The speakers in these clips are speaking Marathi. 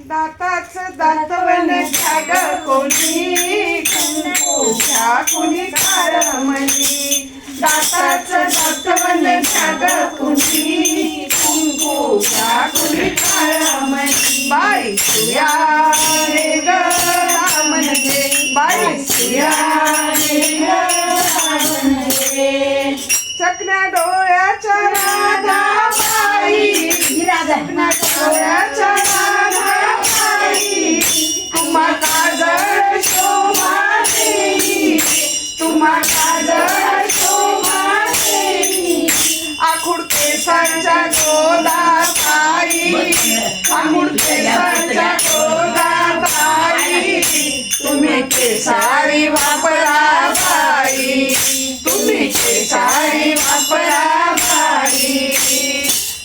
दाताचं दातवन घ्या ग कोणी कुंकू घ्या कोणी काळमणी दाताचं दातवन घ्या ग कोणी कुंकू घ्या कोणी काळमणी बाई सुया रे ग रामन गे बाई सुया रे ग रामन गे चकण्या डोळ्याच्या राधाबाई चकण्या डोळ्याच्या राधाबाई तुम्हा काजळ शोभा देई तुम्हा काजळ शोभा देई आखुड केसांच्या गोदाताई आखुड केसांच्या गोदाताई तुम्ही केसारी वापरा बाई तुम्ही केसारी वापरा बाई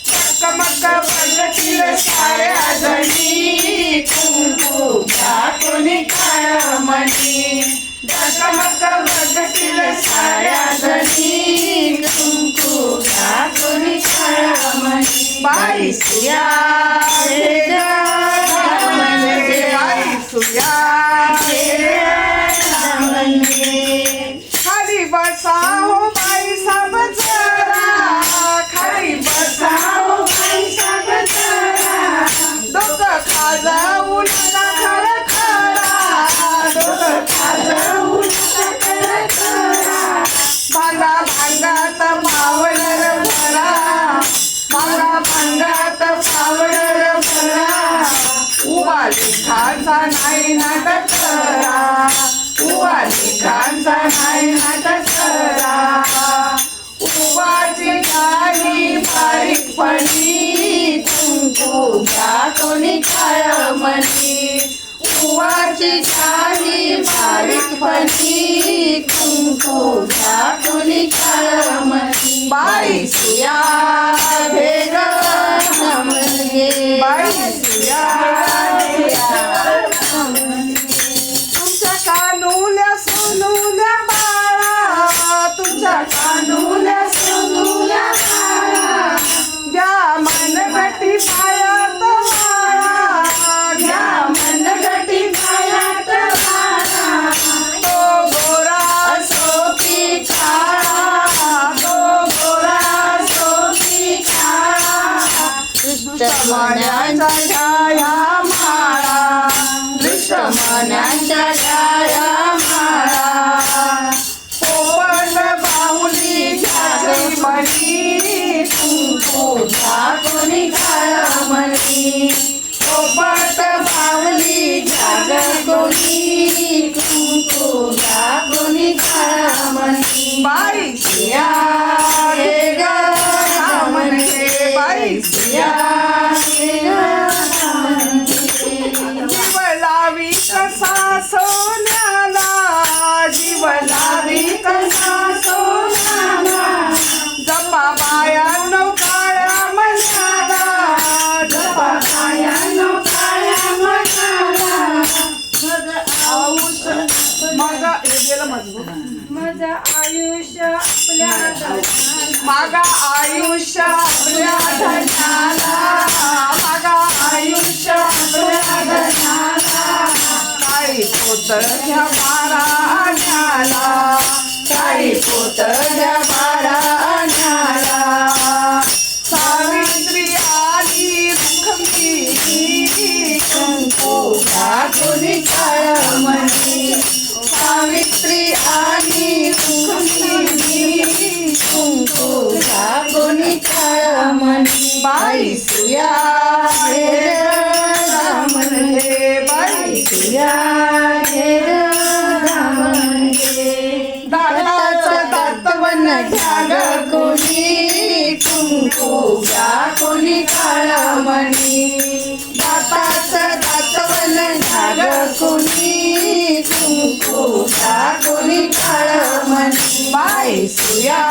चकमक बघतील साऱ्या जणी कुंकू घ्या कोणी काळमणी चकमक बघतील साऱ्या जणी कुंकू घ्या कोणी काळमणी बाई सुया रे ग रामन गे बाई सुया रे रामन गे खाली बसा हो बाई सब जरा खाली बसा हो बाई सब जरा डोकं खाजावू नका खरं खरा डोकं खाजावू नका खरं खरा भांगा भांगात पावडर भरा भांगा भांगात पावडर भरा उभा लेखाचा नाही नाटक करा उभा लेखाचा नाही नाटक करा उभाची काही बारीकपणी कुंकू घ्या कोणी काळमणी उभाची काही बारीकपणी कुंकू घ्या कोणी काळमणी बाई सुया रे ग रामन गे बाई सुया रे रामन गे तुमच्या कानूल्या सोनूल्या बाळा तुमच्या कानूल्या सोनूल्या बाळा घ्या मनगटी पायात वाळा घ्या मनगटी पायात वाळा तो गोरा असो की काळा तो गोरा असो की काळा दुष्टमनांच्या छाया माळा दुष्टमनांच्या छाया माळा पोपट बाहुली झाली मणी कुंकू घ्या कोणी काळमणी पोपट बाहुली झाली कोणी कुंकू घ्या कोणी काळमणी बाई सुया रे ग रामन गे बाई सुया रे ग रामन गे जीव लावी कसा सोन्याला जीव लावी कसा सोन्याला जपा बायानो काळ्या मनाला जपा बायानो काळ्या मनाला मग माझं आयुष्य आपल्या मागा आयुष्य आपल्या धनाला मागा आयुष्य आपल्या धनाला काही पोत घ्या बारा आण्याला काही पोत घ्या बारा आण्याला सावित्री आली रुक्मिणी कुंकू घ्या कोणी काळमणी सावित्री आली रुक्मिणी कुंकू घ्या कोणी काळमणी बाई सुया रे रामन गे बाई सुया रे रामन गे दाताचं दातवन घ्या ग कोणी कुंकू घ्या कोणी काळमणी दाताचं दातवन घ्या ग कोणी कुंकू घ्या कोणी काळमणी बाई सुया